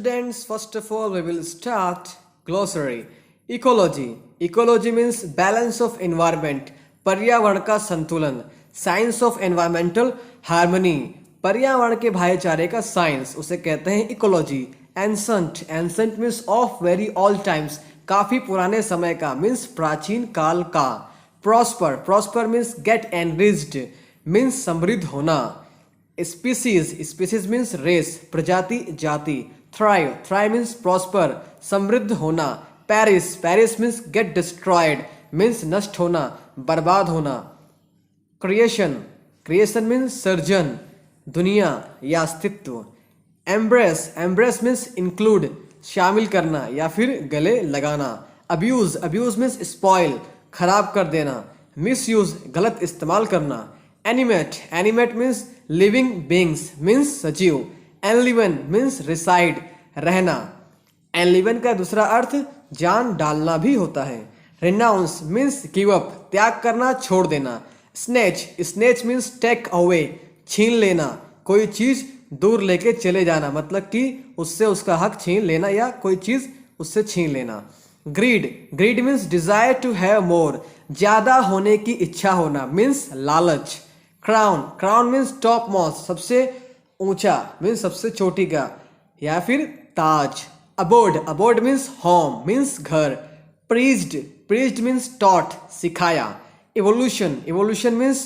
Students, first of all, we will start glossary. Ecology. Ecology means balance of environment. पर्यावरण का संतुलन. Science of environmental harmony. पर्यावरण के भाईचारे का साइंस उसे कहते हैं ecology. Ancient. Ancient means of very old times. काफी पुराने समय का means प्राचीन काल का. Prosper. Prosper means get enriched means समृद्ध होना. Species. Species means race. प्रजाति जाति. Thrive. Thrive means prosper समृद्ध होना. Perish. Perish means get destroyed means नष्ट होना बर्बाद होना. Creation. Creation means सर्जन दुनिया या अस्तित्व. Embrace. Embrace means include शामिल करना या फिर गले लगाना. Abuse. Abuse means spoil खराब कर देना. Misuse गलत इस्तेमाल करना. Animate. Animate means living beings means सजीव. Enliven means reside रहना. Enliven का दूसरा अर्थ जान डालना भी होता है. Renounce means give up त्याग करना छोड़ देना. Snatch. Snatch means take away छीन लेना कोई चीज दूर लेके चले जाना मतलब कि उससे उसका हक छीन लेना या कोई चीज उससे छीन लेना. Greed. Greed means desire to have more ज्यादा होने की इच्छा होना means लालच. Crown. Crown means top most सबसे ऊंचा means सबसे चोटी का या फिर ताज. Abode. Abode means home means घर. Preached. Preached means taught सिखाया. Evolution. Evolution means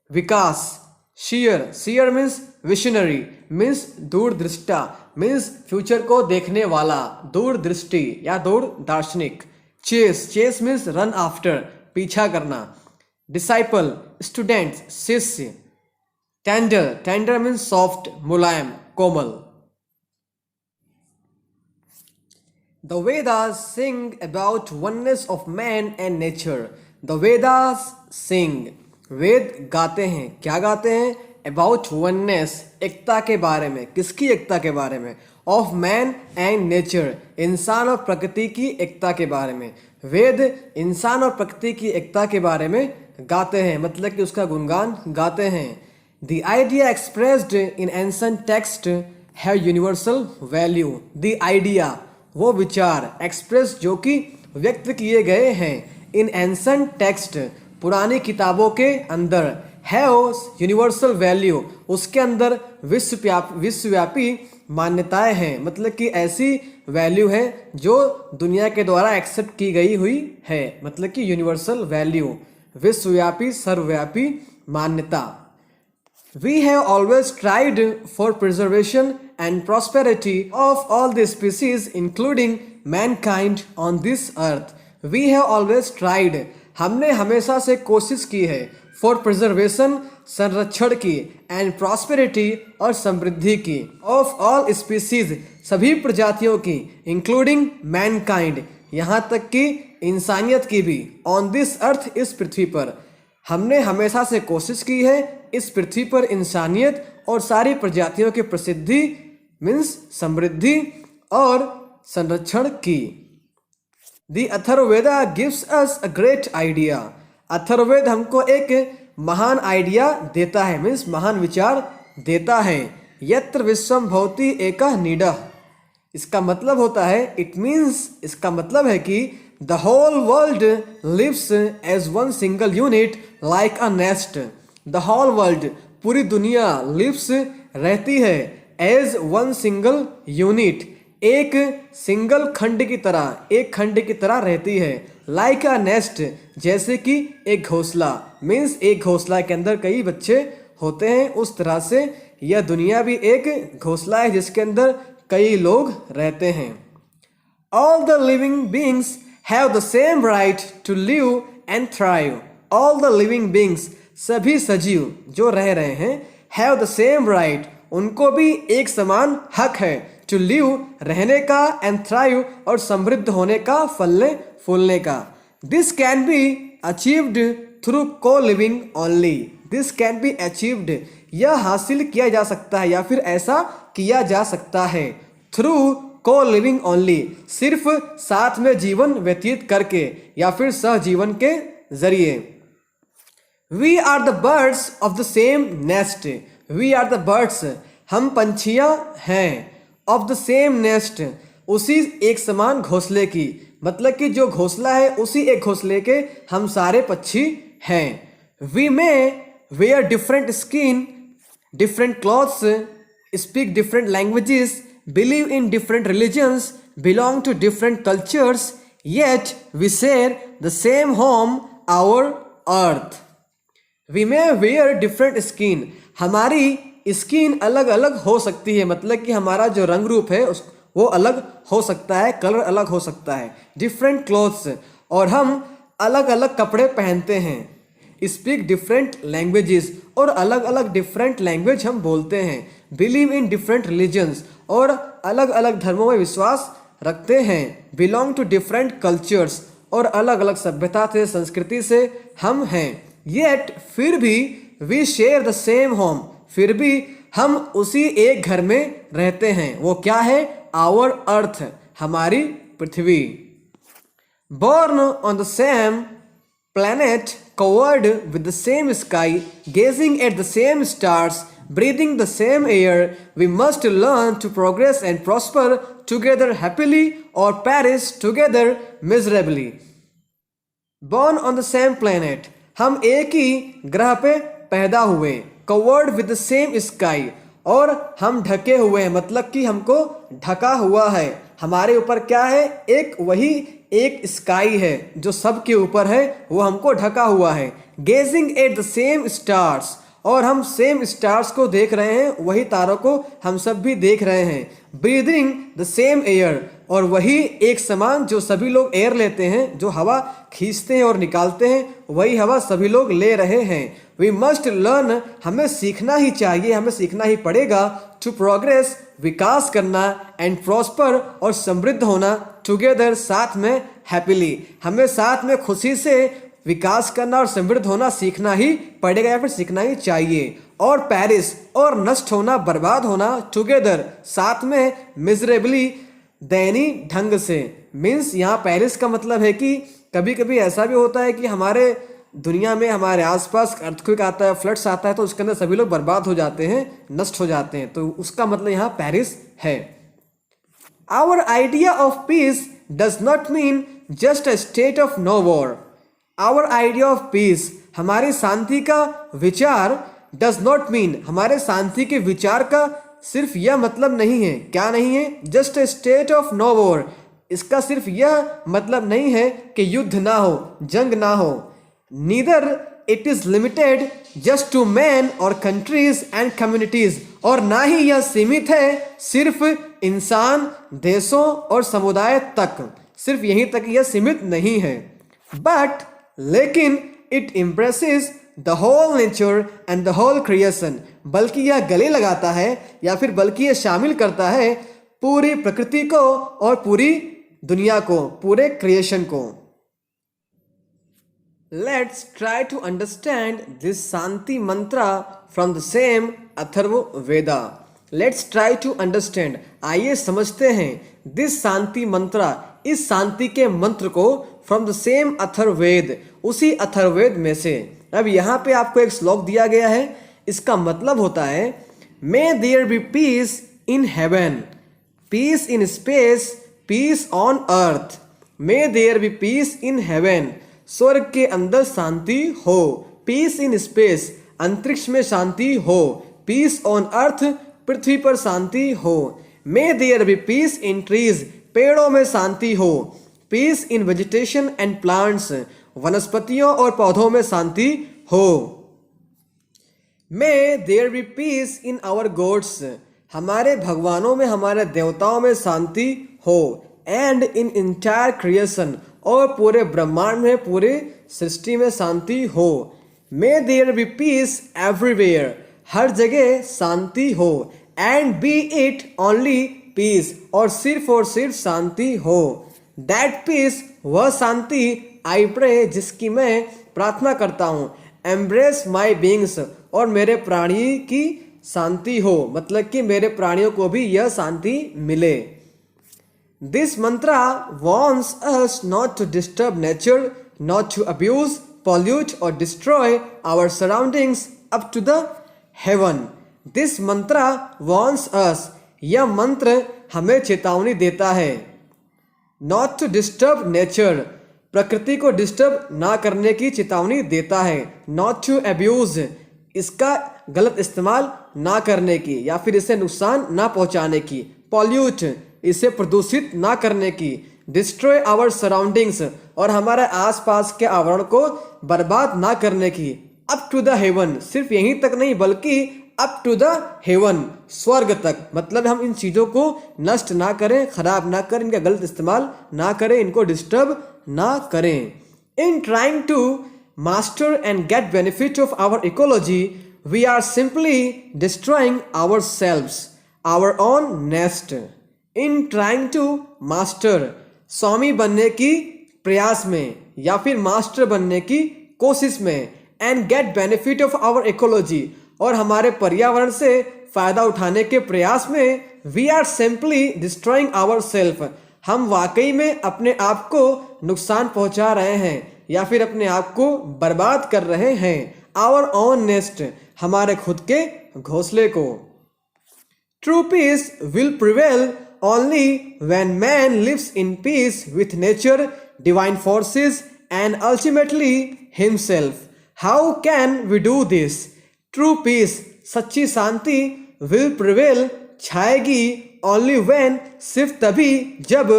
विकास. Seer. Seer means visionary means दूरदृष्टा means future को देखने वाला दूरदृष्टि या दूरदार्शनिक. Chase. Chase means run after पीछा करना. Disciple. Student शिष्य. Tender. Tender means soft Mulayam Komal. The Vedas sing about oneness of man and nature. The Vedas sing. वेद गाते हैं. क्या गाते हैं? About oneness. एकता के बारे में. किसकी एकता के बारे में? Of man and nature. इंसान और प्रकृति की एकता के बारे में. वेद इंसान और प्रकृति की एकता के बारे में गाते हैं मतलब कि उसका गुणगान गाते हैं. The idea expressed in ancient text have universal value. The idea वो विचार एक्सप्रेस जो कि व्यक्त किए गए हैं इन एंसेंट टेक्स्ट पुरानी किताबों के अंदर हैव यूनिवर्सल वैल्यू उसके अंदर विश्वव्यापी मान्यताएं हैं मतलब कि ऐसी वैल्यू है जो दुनिया के द्वारा एक्सेप्ट की गई हुई है मतलब कि यूनिवर्सल वैल्यू विश्वव्यापी सर्वव्यापी मान्यता. We have always tried for preservation and prosperity of all the species including mankind on this earth. We have always tried. हमने हमेशा से कोशिश की है for preservation संरक्षण की and prosperity और समृद्धि की of all species सभी प्रजातियों की including mankind यहाँ तक कि इंसानियत की भी on this earth इस पृथ्वी पर. हमने हमेशा से कोशिश की है इस पृथ्वी पर इंसानियत और सारी प्रजातियों की प्रसिद्धि मीन्स समृद्धि और संरक्षण की. The Atharvaveda gives us a great idea. Atharvaveda हमको एक महान आइडिया देता है मीन्स महान विचार देता है. यत्र विश्वम भवति एकः नीडः. इसका मतलब होता है इट मीन्स इसका मतलब है कि the whole world lives as one single unit like a nest. The whole world पूरी दुनिया लिव्स रहती है एज वन सिंगल यूनिट एक सिंगल खंड की तरह एक खंड की तरह रहती है. लाइक अ नेस्ट जैसे कि एक घोंसला मीन्स एक घोंसला के अंदर कई बच्चे होते हैं उस तरह से यह दुनिया भी एक घोंसला है जिसके अंदर कई लोग रहते हैं. All the living beings have the same right to live and thrive. All the living beings सभी सजीव जो रह रहे हैं have the same right उनको भी एक समान हक है to live रहने का and thrive और समृद्ध होने का फलने फूलने का. This can be achieved through co-living only. This can be achieved यह हासिल किया जा सकता है या फिर ऐसा किया जा सकता है through co-living only सिर्फ साथ में जीवन व्यतीत करके या फिर सहजीवन के जरिए. We are the birds of the same nest. We are the birds हम पंछियां हैं ऑफ द सेम नेस्ट, उसी एक समान घोंसले की, मतलब कि जो घोंसला है उसी एक घोंसले के हम सारे पक्षी हैं। We may wear different skin, different clothes, speak different languages, believe in different religions, belong to different cultures, yet we share the same home, our earth. We may wear different skin, हमारी skin अलग अलग हो सकती है, मतलब कि हमारा जो रंग रूप है वो अलग हो सकता है, कलर अलग हो सकता है। डिफरेंट क्लोथ्स, और हम अलग अलग कपड़े पहनते हैं। स्पीक डिफरेंट लैंग्वेजेस, और अलग अलग डिफरेंट लैंग्वेज हम बोलते हैं। बिलीव इन डिफरेंट रिलीजन्स, और अलग अलग धर्मों में विश्वास रखते हैं। बिलोंग टू डिफरेंट कल्चर्स, और अलग अलग सभ्यता से, संस्कृति से हम हैं। येट, फिर भी, we share the same home, फिर भी हम उसी एक घर में रहते हैं। वो क्या है? आवर अर्थ, हमारी पृथ्वी। Born on the same planet, covered with the same sky, gazing at the same stars, breathing the same air, we must learn to progress and prosper together happily or perish together miserably. Born on the same planet, हम एक ही ग्रह पे पैदा हुए। Covered with the same sky, और हम ढके हुए हैं, मतलब कि हमको ढका हुआ है। हमारे ऊपर क्या है? एक वही एक स्काई है जो सबके ऊपर है, वो हमको ढका हुआ है। Gazing at the same stars, और हम सेम स्टार्स को देख रहे हैं, वही तारों को हम सब भी देख रहे हैं। ब्रीदिंग द सेम एयर, और वही एक समान जो सभी लोग एयर लेते हैं, जो हवा खींचते हैं और निकालते हैं, वही हवा सभी लोग ले रहे हैं। वी मस्ट लर्न, हमें सीखना ही चाहिए, हमें सीखना ही पड़ेगा। टू प्रोग्रेस, विकास करना, एंड प्रॉस्पर, और समृद्ध होना। टुगेदर, साथ में। हैप्पीली, हमें साथ में खुशी से विकास करना और समृद्ध होना सीखना ही पड़ेगा, या फिर सीखना ही चाहिए। और पेरिस, और नष्ट होना, बर्बाद होना। टुगेदर, साथ में। मिजरेबली, दयनीय ढंग से। मीन्स यहाँ पेरिस का मतलब है कि कभी कभी ऐसा भी होता है कि हमारे दुनिया में, हमारे आसपास अर्थक्वेक आता है, फ्लड्स आता है, तो उसके अंदर सभी लोग बर्बाद हो जाते हैं, नष्ट हो जाते हैं, तो उसका मतलब यहाँ पेरिस है। Our idea of peace does not mean just a state of no war. Our idea of peace, हमारी शांति का विचार, डज नॉट मीन, हमारे शांति के विचार का सिर्फ यह मतलब नहीं है। क्या नहीं है? Just a state of no war, इसका सिर्फ यह मतलब नहीं है कि युद्ध ना हो, जंग ना हो। Neither it is limited just to man और कंट्रीज एंड कम्युनिटीज, और ना ही यह सीमित है सिर्फ इंसान, देशों और समुदाय तक, सिर्फ यहीं तक यह सीमित नहीं है। बट, लेकिन, it impresses the whole nature and the whole creation, बल्कि यह गले लगाता है, या फिर बल्कि यह शामिल करता है पूरी प्रकृति को और पूरी दुनिया को, पूरे क्रिएशन को। Let's try to understand this shanti mantra from the same Atharvaveda. Let's try to understand, आइए समझते हैं, दिस शांति मंत्रा, इस शांति के मंत्र को, फ्रॉम द सेम अथर्ववेद, उसी अथर्ववेद में से। अब यहाँ पे आपको एक श्लोक दिया गया है, इसका मतलब होता है, may there be peace in heaven, peace in space, peace on earth. May there be peace in heaven, स्वर्ग के अंदर शांति हो। पीस इन स्पेस, अंतरिक्ष में शांति हो। पीस ऑन अर्थ, पृथ्वी पर शांति हो। May there be peace in trees, पेड़ों में शांति हो। Peace in vegetation and plants, वनस्पतियों और पौधों में शांति हो। May there be peace in our gods, हमारे भगवानों में, हमारे देवताओं में शांति हो। एंड इन इंटायर क्रिएशन, और पूरे ब्रह्मांड में, पूरे सृष्टि में शांति हो। May there be peace everywhere, हर जगह शांति हो। And be it only peace, और सिर्फ शांति हो। दैट पीस, वह शांति, आई प्रे, जिसकी मैं प्रार्थना करता हूँ। एम्ब्रेस माई बींग्स, और मेरे प्राणी की शांति हो, मतलब कि मेरे प्राणियों को भी यह शांति मिले। This Mantra warns us not to disturb nature, not to abuse, pollute or destroy our surroundings up to the heaven. This mantra warns us, यह मंत्र हमें चेतावनी देता है। नॉट टू डिस्टर्ब नेचर, प्रकृति को डिस्टर्ब ना करने की चेतावनी देता है। नॉट टू अब्यूज, इसका गलत इस्तेमाल ना करने की या फिर इसे नुकसान ना पहुंचाने की। पॉल्यूट, इसे प्रदूषित ना करने की। डिस्ट्रॉय आवर सराउंडिंग्स, और हमारे आसपास के आवरण को बर्बाद ना करने की। अप टू द हेवन, सिर्फ यहीं तक नहीं बल्कि अप टू द हेवन, स्वर्ग तक, मतलब हम इन चीज़ों को नष्ट ना करें, खराब ना करें, इनका गलत इस्तेमाल ना करें, इनको डिस्टर्ब ना करें। In trying to master and get benefit of our ecology we are simply destroying ourselves, our own nest. In trying to master, स्वामी बनने की प्रयास में या फिर मास्टर बनने की कोशिश में। And get benefit of our ecology, और हमारे पर्यावरण से फायदा उठाने के प्रयास में। We are simply destroying our self, हम वाकई में अपने आप को नुकसान पहुंचा रहे हैं या फिर अपने आप को बर्बाद कर रहे हैं। आवर ओन नेस्ट, हमारे खुद के घोंसले को। True peace will prevail only when man lives in peace with nature, divine forces and ultimately himself. How can we do this? True peace, सच्ची शांति, will prevail, छाएगी, only when, सिर्फ तभी जब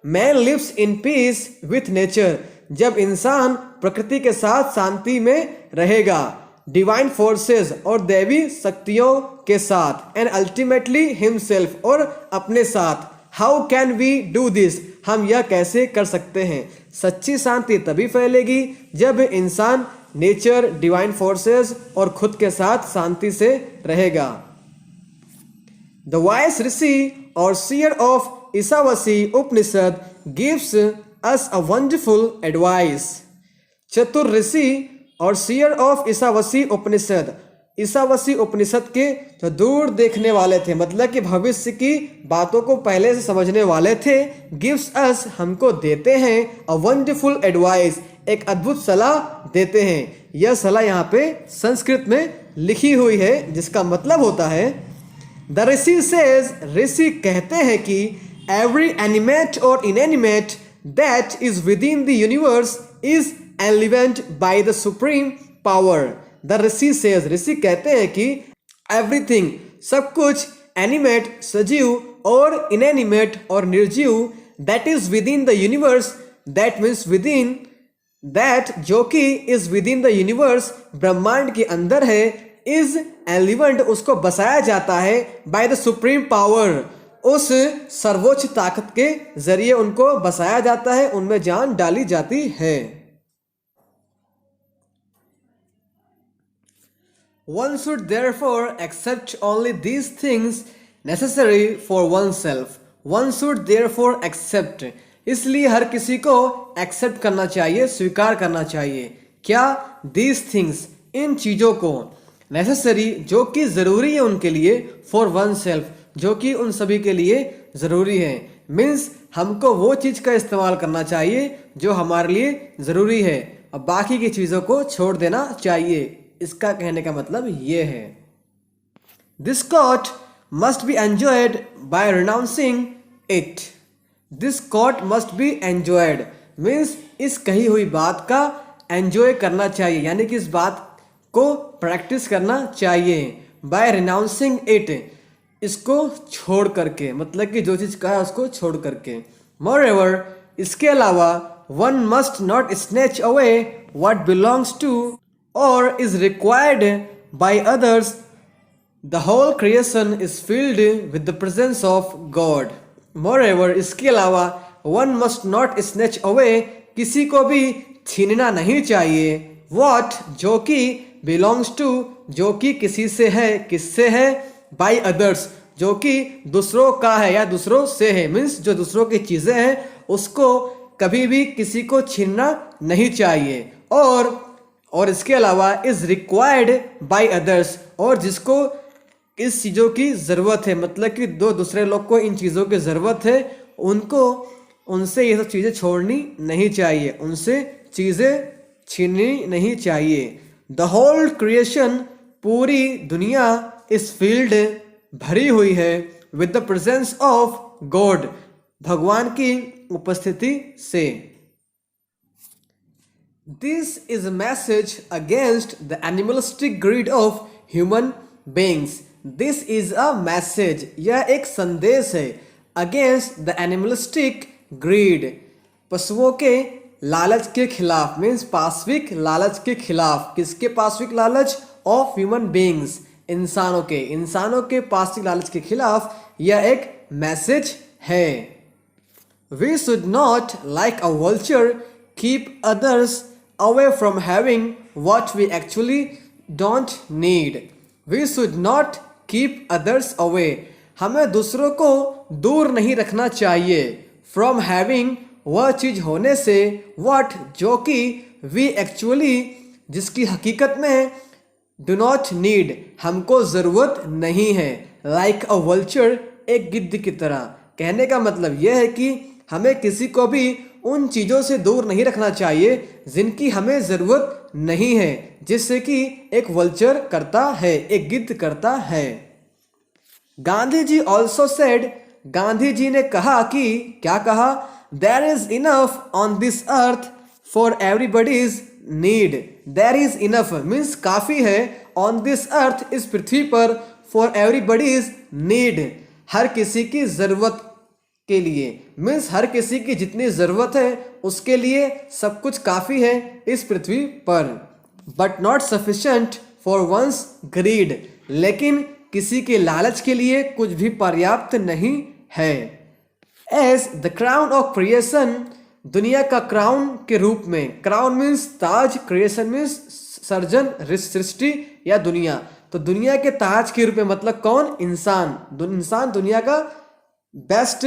man lives in peace with nature, जब इंसान प्रकृति के साथ शांति में रहेगा। डिवाइन फोर्सेस, और दैवी शक्तियों के साथ। एंड अल्टीमेटली हिमसेल्फ, और अपने साथ। How can we do this, हम यह कैसे कर सकते हैं? सच्ची शांति तभी फैलेगी जब इंसान नेचर, डिवाइन फोर्सेस और खुद के साथ शांति से रहेगा। द वाइस ऋषि और seer of Ishavasya Upanishad gives us a wonderful advice. चतुर ऋषि और सीयर ऑफ ईशावासी उपनिषद, ईशावासी उपनिषद के जो दूर देखने वाले थे, मतलब कि भविष्य की बातों को पहले से समझने वाले थे। गिव्स अस, हमको देते हैं। अ वंडरफुल एडवाइस, एक अद्भुत सलाह देते हैं। यह सलाह यहाँ पे संस्कृत में लिखी हुई है, जिसका मतलब होता है द ऋषि सेज, ऋषि कहते हैं कि एवरी एनिमेट और inanimate that is within the universe is एलिवेंट by the supreme power. The rishi says, rishi कहते हैं कि एवरीथिंग, सब कुछ, एनिमेट सजीव और इनएनिमेट और निर्जीव, that is within the universe, that means with in, that जो कि is within the universe, ब्रह्मांड के अंदर है, इज एलिवेंट, उसको बसाया जाता है, बाय द सुप्रीम पावर, उस सर्वोच्च ताकत के जरिए उनको बसाया जाता है, उनमें जान डाली जाती है। One should therefore accept only these things necessary for oneself. One should therefore accept, इसलिए हर किसी को accept करना चाहिए, स्वीकार करना चाहिए। क्या? these things, इन चीज़ों को। necessary, जो कि ज़रूरी है उनके लिए। for oneself, जो कि उन सभी के लिए ज़रूरी है। मीन्स हमको वो चीज़ का इस्तेमाल करना चाहिए जो हमारे लिए ज़रूरी है, और बाकी की चीज़ों को छोड़ देना चाहिए। इसका कहने का मतलब ये है। This quote must be enjoyed by renouncing it. This quote must be enjoyed means इस कही हुई बात का एंजॉय करना चाहिए, यानी कि इस बात को प्रैक्टिस करना चाहिए। बाय रिनाउंसिंग इट, इसको छोड़ करके, मतलब कि जो चीज़ कहा है उसको छोड़ करके। मोreover, इसके अलावा, one must not snatch away what belongs to or is required by others. The whole creation is filled with the presence of God. Moreover, इसके अलावा, one must not snatch away, किसी को भी छीनना नहीं चाहिए। What, जो कि, belongs to, जो कि किसी से है, किससे है, by others, जो कि दूसरों का है या दूसरों से है, मीन्स जो दूसरों की चीज़ें हैं उसको कभी भी किसी को छीनना नहीं चाहिए। और इसके अलावा इज़ रिक्वायर्ड बाय अदर्स, और जिसको इस चीज़ों की ज़रूरत है, मतलब कि दो दूसरे लोग को इन चीज़ों की ज़रूरत है, उनको उनसे ये सब चीज़ें छोड़नी नहीं चाहिए, उनसे चीज़ें छीननी नहीं चाहिए। द होल क्रिएशन, पूरी दुनिया, इस फील्ड, भरी हुई है, with the presence of god, भगवान की उपस्थिति से। This is a message against the animalistic greed of human beings. This is a message, यह एक संदेश है, अगेंस्ट द एनिमलिस्टिक ग्रीड, पशुओं के लालच के खिलाफ, मीन्स पाश्विक लालच के खिलाफ। किसके पाश्विक लालच? ऑफ ह्यूमन बीइंग्स, इंसानों के पाश्विक लालच के खिलाफ यह एक मैसेज है। We should not like a vulture keep others away from having what we actually don't need. We should not keep others away, हमें दूसरों को दूर नहीं रखना चाहिए, फ्रॉम हैविंग, वह चीज होने से, व्हाट, जो कि, वी एक्चुअली, जिसकी हकीकत में, डू नॉट नीड, हमको ज़रूरत नहीं है। लाइक अ वल्चर, एक गिद्ध की तरह। कहने का मतलब यह है कि हमें किसी को भी उन चीज़ों से दूर नहीं रखना चाहिए जिनकी हमें ज़रूरत नहीं है, जिससे कि एक वल्चर करता है, एक गिद्ध करता है। गांधी जी ऑल्सो सेड, गांधी जी ने कहा कि, क्या कहा? There is enough on this earth for everybody's need. There is enough means काफ़ी है, ऑन दिस अर्थ, इस पृथ्वी पर, फॉर एवरीबडीज नीड, हर किसी की ज़रूरत के लिए, मीन्स हर किसी की जितनी ज़रूरत है उसके लिए सब कुछ काफ़ी है इस पृथ्वी पर। But not sufficient for one's greed, लेकिन किसी के लालच के लिए कुछ भी पर्याप्त नहीं है। As the crown of creation, दुनिया का क्राउन के रूप में, क्राउन मीन्स ताज, क्रिएशन मीन्स सर्जन, सृष्टि या दुनिया, तो दुनिया के ताज के रूप में मतलब कौन? इंसान। इंसान दुनिया का बेस्ट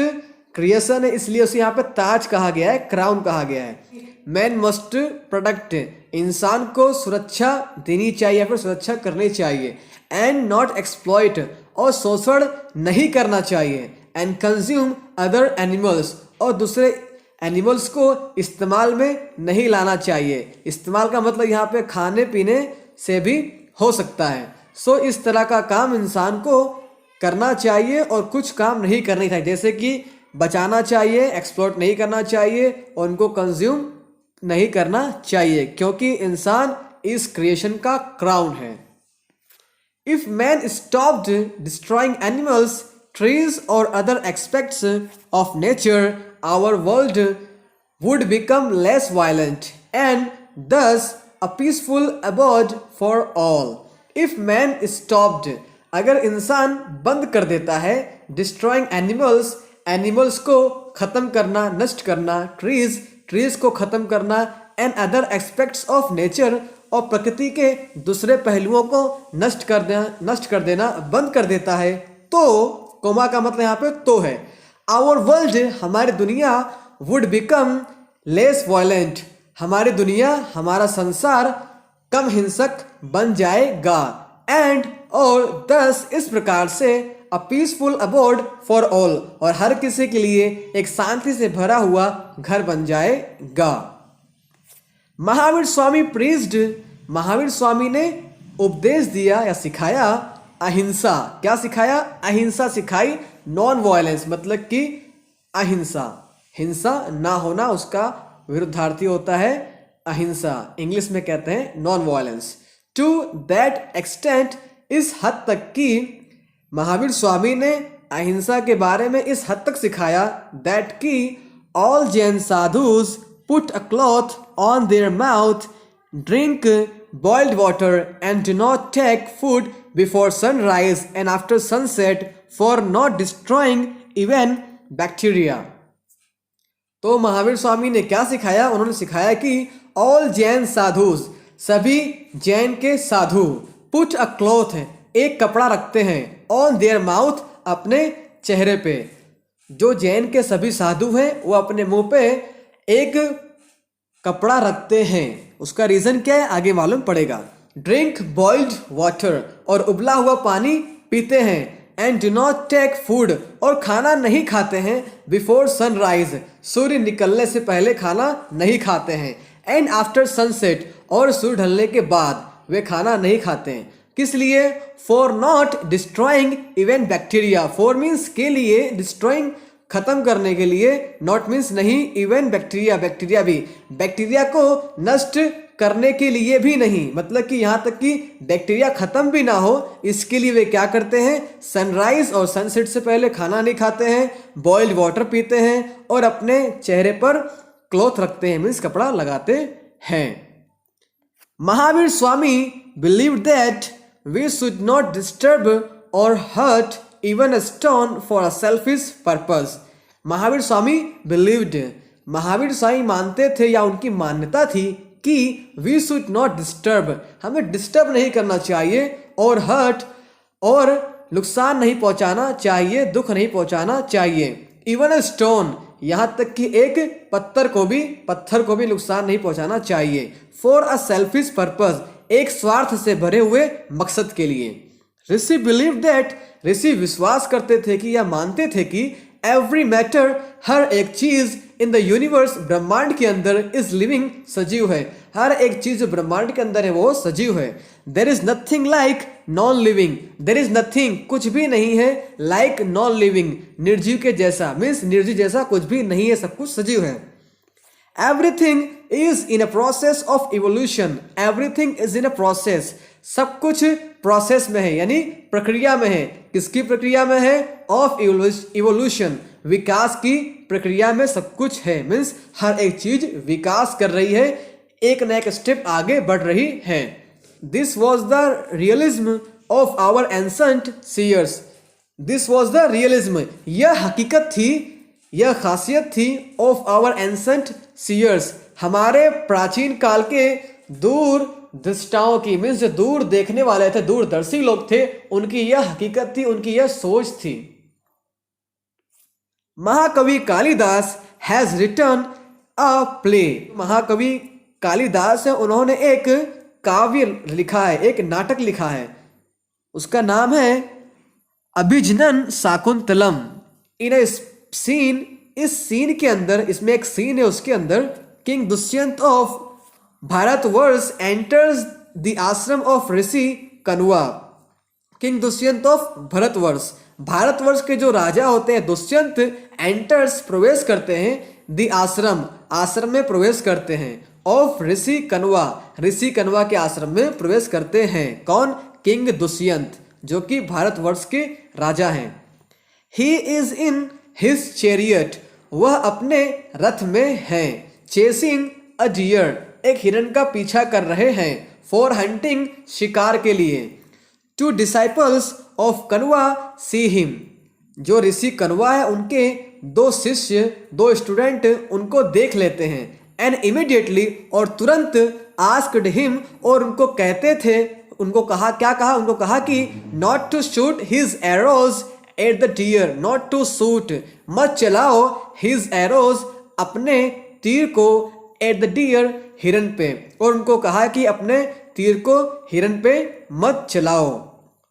क्रिएशन है, इसलिए उसे यहाँ पे ताज कहा गया है, क्राउन कहा गया है। मैन मस्ट प्रोटेक्ट, इंसान को सुरक्षा देनी चाहिए या फिर सुरक्षा करनी चाहिए। एंड नॉट एक्सप्लॉइट, और शोषण नहीं करना चाहिए। एंड कंज्यूम अदर एनिमल्स, और दूसरे एनिमल्स को इस्तेमाल में नहीं लाना चाहिए। इस्तेमाल का मतलब यहाँ पे खाने पीने से भी हो सकता है। सो इस तरह का काम इंसान को करना चाहिए और कुछ काम नहीं करने चाहिए, जैसे कि बचाना चाहिए, एक्सप्लॉइट नहीं करना चाहिए और उनको कंज्यूम नहीं करना चाहिए, क्योंकि इंसान इस क्रिएशन का क्राउन है। If man stopped destroying animals, trees or other aspects of nature, our world would become less violent and thus a peaceful abode for all. If man stopped, अगर इंसान बंद कर देता है, destroying animals, animals को ख़त्म करना, नष्ट करना, trees को ख़त्म करना, and other aspects of nature, और प्रकृति के दूसरे पहलुओं को नष्ट कर देना बंद कर देता है, तो कोमा का मतलब यहाँ पे तो है। आवर वर्ल्ड, हमारी दुनिया, वुड बिकम लेस वायलेंट, हमारी दुनिया, हमारा संसार कम हिंसक बन जाएगा। एंड, और दस, इस प्रकार से, a peaceful abode for all, और हर किसी के लिए एक शांति से भरा हुआ घर बन जाएगा। महावीर स्वामी प्रीज्ड, महावीर स्वामी ने उपदेश दिया या सिखाया अहिंसा। क्या सिखाया? अहिंसा सिखाई। नॉन वायलेंस मतलब कि अहिंसा, हिंसा ना होना, उसका विरुद्धार्थी होता है अहिंसा, इंग्लिश में कहते हैं non violence. To that extent, इस हद तक कि महावीर स्वामी ने अहिंसा के बारे में इस हद तक सिखाया, दैट कि all Jain sadhus put a cloth on their mouth, drink boiled water and do not take food before sunrise and after sunset for not destroying even bacteria। तो महावीर स्वामी ने क्या सिखाया? उन्होंने सिखाया कि all जैन साधुज, सभी जैन के साधु, put a cloth, एक कपड़ा रखते हैं, on their mouth, अपने चेहरे पे। जो जैन के सभी साधु हैं वो अपने मुंह पे एक कपड़ा रखते हैं। उसका रीजन क्या है आगे मालूम पड़ेगा। ड्रिंक बॉइल्ड वाटर, और उबला हुआ पानी पीते हैं। And do not take food, और खाना नहीं खाते हैं। बिफोर सनराइज, सूर्य निकलने से पहले खाना नहीं खाते हैं। एंड आफ्टर सनसेट, और सूर्य ढलने के बाद वे खाना नहीं खाते हैं। किस लिए? For not destroying even bacteria, for means के लिए, डिस्ट्रॉइंग खत्म करने के लिए, नॉट मीन्स नहीं, इवन बैक्टीरिया, बैक्टीरिया भी, बैक्टीरिया को नष्ट करने के लिए भी नहीं, मतलब कि यहाँ तक कि बैक्टीरिया खत्म भी ना हो इसके लिए वे क्या करते हैं? सनराइज और सनसेट से पहले खाना नहीं खाते हैं, बॉइल्ड वाटर पीते हैं और अपने चेहरे पर क्लॉथ रखते हैं, मीन्स कपड़ा लगाते हैं। Mahavir Swami believed that we should not disturb और hurt even a stone for a selfish purpose. Mahavir Swami believed, Mahavir Swami मानते थे या उनकी मान्यता थी कि we should not disturb, हमें डिस्टर्ब नहीं करना चाहिए, और hurt, और नुकसान नहीं पहुंचाना चाहिए, दुख नहीं पहुंचाना चाहिए, even a stone, यहाँ तक कि एक पत्थर को भी नुकसान नहीं पहुंचाना चाहिए, for a selfish purpose, एक स्वार्थ से भरे हुए मकसद के लिए। ऋषि बिलीव दैट, ऋषि विश्वास करते थे कि या मानते थे कि एवरी मैटर, हर एक चीज इन द यूनिवर्स, ब्रह्मांड के अंदर, इज लिविंग, सजीव है, हर एक चीज जो ब्रह्मांड के अंदर है वो सजीव है। There is nothing like non living, there is nothing, कुछ भी नहीं है, लाइक नॉन लिविंग, निर्जीव के जैसा, मीन्स निर्जीव जैसा कुछ भी नहीं है, सब कुछ सजीव है। Everything is in a process of evolution, everything is in a process, सब कुछ प्रोसेस में है, यानी प्रक्रिया में है। किसकी प्रक्रिया में है? ऑफ इवोल्यूशन, विकास की प्रक्रिया में सब कुछ है, मीन्स हर एक चीज विकास कर रही है, एक न एक स्टेप आगे बढ़ रही है। This was the realism of our ancient seers, this was the realism, यह हकीकत थी, यह खासियत थी, ऑफ आवर एंसेंट सीयर्स, हमारे प्राचीन काल के दूर दृष्टाओं की, मीन्स जो दूर देखने वाले थे, दूरदर्शी लोग थे, उनकी यह हकीकत थी, उनकी यह सोच थी। महाकवि Kalidas has written a play, महाकवि कालिदास है, उन्होंने एक काव्य लिखा है, एक नाटक लिखा है, उसका नाम है Abhijnana Shakuntalam. In a scene, इस सीन के अंदर, इसमें एक सीन है, उसके अंदर king Dushyant of Bharatvarsh enters the ashram of rishi Kanva, king Dushyant of Bharatvarsh, Bharatvarsh के जो राजा होते हैं दुष्यंत, एंटर्स प्रवेश करते हैं, द आश्रम, आश्रम में प्रवेश करते हैं, ऑफ ऋषि कण्वा, ऋषि कण्वा के आश्रम में प्रवेश करते हैं। कौन? किंग दुष्यंत, जो कि भारतवर्ष के राजा हैं। He is in his chariot, वह अपने रथ में है, चेसिंग अ डियर, एक हिरन का पीछा कर रहे हैं, फॉर हंटिंग, शिकार के लिए। Two disciples of Kanva see him, जो ऋषि कण्वा है उनके दो शिष्य, दो स्टूडेंट उनको देख लेते हैं, एंड इमीडिएटली, और तुरंत, आस्क्ड हिम, और उनको कहते थे, उनको कहा, क्या कहा? उनको कहा कि not to shoot his arrows at the deer, not to shoot, मत चलाओ, हिज एरोज, अपने तीर को, एट द डियर, हिरन पे, और उनको कहा कि अपने तीर को हिरन पे मत चलाओ।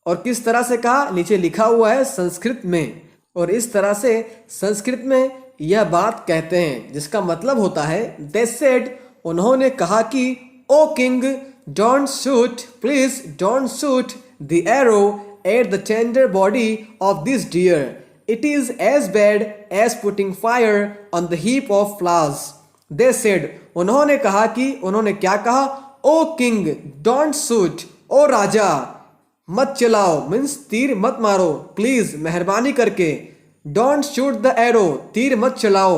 और किस तरह से कहा? नीचे लिखा हुआ है संस्कृत में, और इस तरह से संस्कृत में यह बात कहते हैं, जिसका मतलब होता है, दे सेड, उन्होंने कहा कि, O king don't shoot, please don't shoot the arrow at the tender body of this deer, it is as bad as putting fire on the heap of flowers. They said, उन्होंने कहा कि, उन्होंने क्या कहा? O king don't shoot, O राजा मत चलाओ, means तीर मत मारो, प्लीज मेहरबानी करके, डोंट शूट द एरो, तीर मत चलाओ,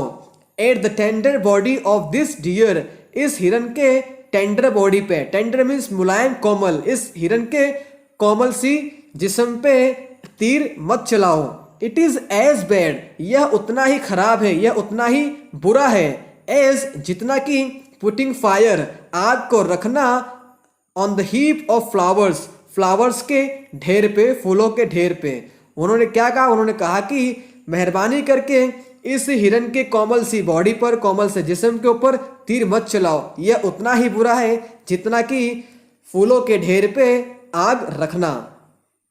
at the tender body of this deer, इस हिरन के टेंडर बॉडी पे, टेंडर मीन्स मुलायम, कोमल, इस हिरन के कोमल सी जिस्म पे तीर मत चलाओ। इट इज एज बैड, यह उतना ही खराब है, यह उतना ही बुरा है, एज, जितना कि, पुटिंग फायर, आग को रखना, on the heap of flowers, flowers के ढेर पे, फूलों के ढेर पे। उन्होंने क्या कहा? उन्होंने कहा कि मेहरबानी करके इस हिरन के कोमल सी बॉडी पर, कोमल से जिस्म के ऊपर तीर मत चलाओ, यह उतना ही बुरा है जितना कि फूलों के ढेर पे आग रखना।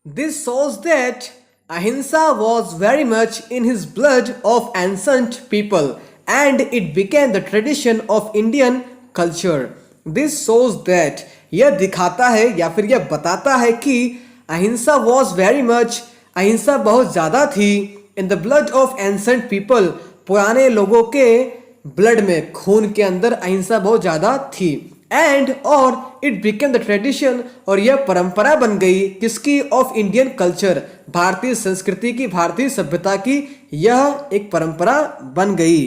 दिस shows that अहिंसा was very much in his blood of ancient people and it became the tradition of Indian culture. This shows that, यह दिखाता है या फिर यह बताता है कि अहिंसा वॉज वेरी मच, अहिंसा बहुत ज़्यादा थी in the blood of ancient people, पुराने लोगों के ब्लड में, खून के अंदर अहिंसा बहुत ज़्यादा थी। एंड और इट बिकेम द ट्रेडिशन, और यह परंपरा बन गई किसकी, ऑफ इंडियन कल्चर, भारतीय संस्कृति की, भारतीय सभ्यता की यह एक परंपरा बन गई।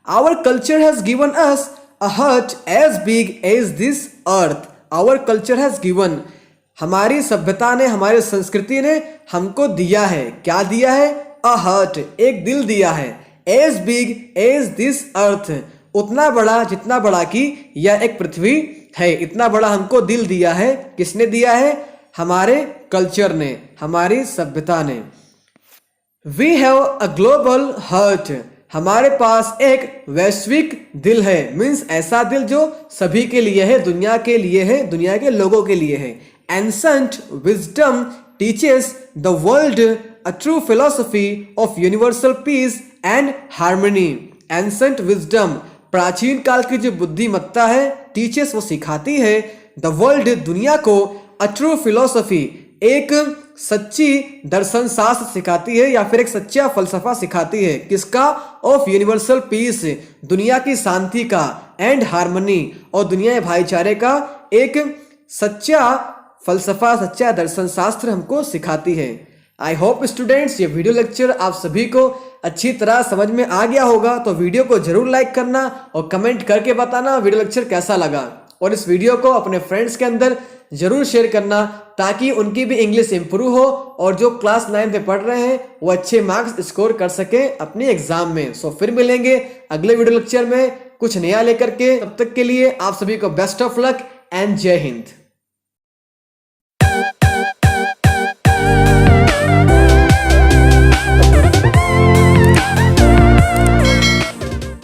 Our culture has given us a heart as big as this earth, our culture has given, हमारी सभ्यता ने, हमारी संस्कृति ने हमको दिया है, क्या दिया है, अ हर्ट, एक दिल दिया है, as big as this earth, उतना बड़ा जितना बड़ा कि यह एक पृथ्वी है, इतना बड़ा हमको दिल दिया है। किसने दिया है, हमारे कल्चर ने, हमारी सभ्यता ने। We have a global heart, हमारे पास एक वैश्विक दिल है, मीन्स ऐसा दिल जो सभी के लिए है, दुनिया के लिए है, दुनिया के लोगों के लिए है। Ancient wisdom teaches the world a true philosophy of universal peace and harmony. Ancient wisdom, प्राचीन काल की जो बुद्धिमत्ता है, टीचर्स, वो सिखाती है द वर्ल्ड, दुनिया को, अ ट्रू फिलोसफी, एक सच्ची दर्शन शास्त्र सिखाती है या फिर एक सच्चा फलसफा सिखाती है, किसका, ऑफ यूनिवर्सल पीस, दुनिया की शांति का, एंड हार्मनी, और दुनिया भाईचारे का एक सच्चा फलसफा, सच्चा दर्शन शास्त्र हमको सिखाती है। आई होप स्टूडेंट्स ये वीडियो लेक्चर आप सभी को अच्छी तरह समझ में आ गया होगा, तो वीडियो को जरूर लाइक करना और कमेंट करके बताना वीडियो लेक्चर कैसा लगा, और इस वीडियो को अपने फ्रेंड्स के अंदर जरूर शेयर करना ताकि उनकी भी इंग्लिश इंप्रूव हो और जो क्लास 9 में पढ़ रहे हैं वो अच्छे मार्क्स स्कोर कर सके अपने एग्जाम में। सो फिर मिलेंगे अगले वीडियो लेक्चर में कुछ नया लेकर के, तब तक के लिए आप सभी को बेस्ट ऑफ लक एंड जय हिंद।